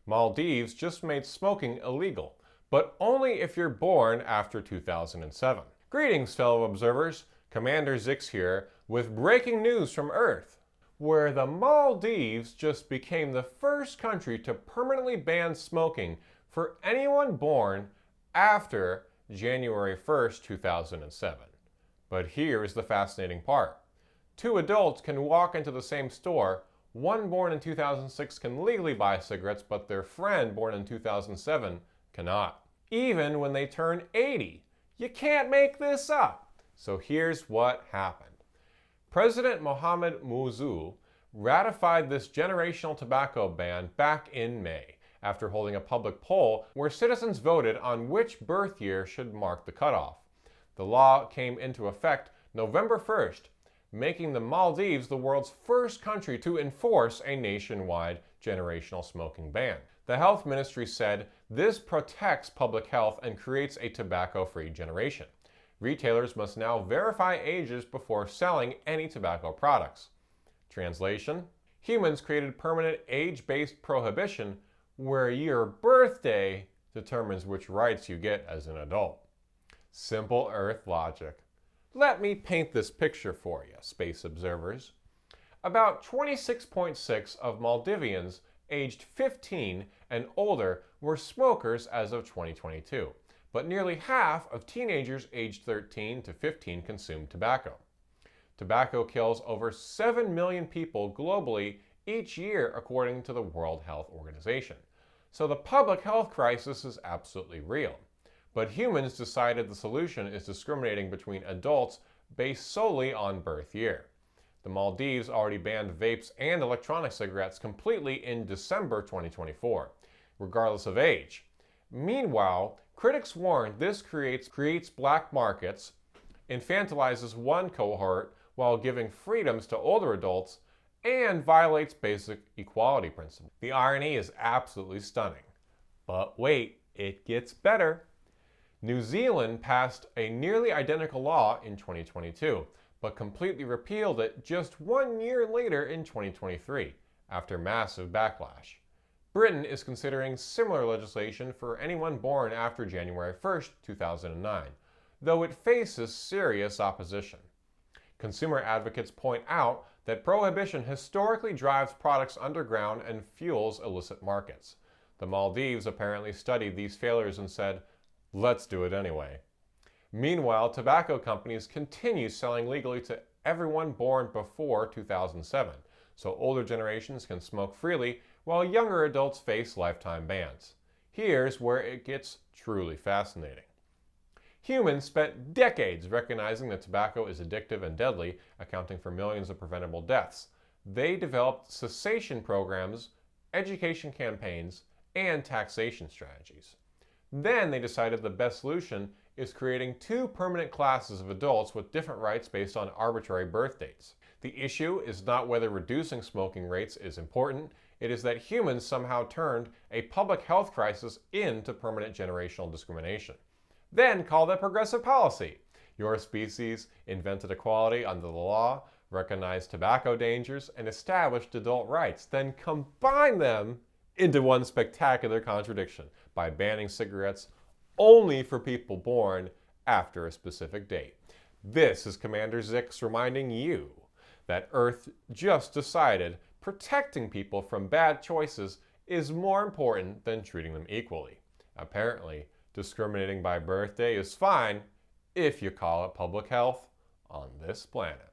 Maldives just made smoking illegal, but only if you're born after 2007. Greetings, fellow observers. Commander Zix here with breaking news from Earth, where the Maldives just became the first country to permanently ban smoking for anyone born after January 1st, 2007. But here's the fascinating part. Two adults can walk into the same store. One born in 2006 can legally buy cigarettes, but their friend born in 2007 cannot. Even when they turn 80. You can't make this up. So here's what happened. President Mohamed Muzu ratified this generational tobacco ban back in May, after holding a public poll where citizens voted on which birth year should mark the cutoff. The law came into effect November 1st, making the Maldives the world's first country to enforce a nationwide generational smoking ban. The health ministry said this protects public health and creates a tobacco-free generation. Retailers must now verify ages before selling any tobacco products. Translation: humans created permanent age-based prohibition where your birthday determines which rights you get as an adult. Simple Earth logic. Let me paint this picture for you, space observers. About 26.6% of Maldivians aged 15 and older were smokers as of 2022, but nearly half of teenagers aged 13 to 15 consumed tobacco. Tobacco kills over 7 million people globally each year, according to the World Health Organization. So the public health crisis is absolutely real. But humans decided the solution is discriminating between adults based solely on birth year. The Maldives already banned vapes and electronic cigarettes completely in December 2024, regardless of age. Meanwhile, critics warn this creates black markets, infantilizes one cohort while giving freedoms to older adults, and violates basic equality principles. The irony is absolutely stunning. But wait, it gets better. New Zealand passed a nearly identical law in 2022, but completely repealed it just 1 year later in 2023, after massive backlash. Britain is considering similar legislation for anyone born after January 1st, 2009, though it faces serious opposition. Consumer advocates point out that prohibition historically drives products underground and fuels illicit markets. The Maldives apparently studied these failures and said, "Let's do it anyway." Meanwhile, tobacco companies continue selling legally to everyone born before 2007, so older generations can smoke freely while younger adults face lifetime bans. Here's where it gets truly fascinating. Humans spent decades recognizing that tobacco is addictive and deadly, accounting for millions of preventable deaths. They developed cessation programs, education campaigns, and taxation strategies. Then they decided the best solution is creating two permanent classes of adults with different rights based on arbitrary birth dates. The issue is not whether reducing smoking rates is important, it is that humans somehow turned a public health crisis into permanent generational discrimination. Then call that progressive policy. Your species invented equality under the law, recognized tobacco dangers, and established adult rights, then combine them into one spectacular contradiction by banning cigarettes only for people born after a specific date. This is Commander Zix reminding you that Earth just decided protecting people from bad choices is more important than treating them equally. Apparently, discriminating by birthday is fine if you call it public health on this planet.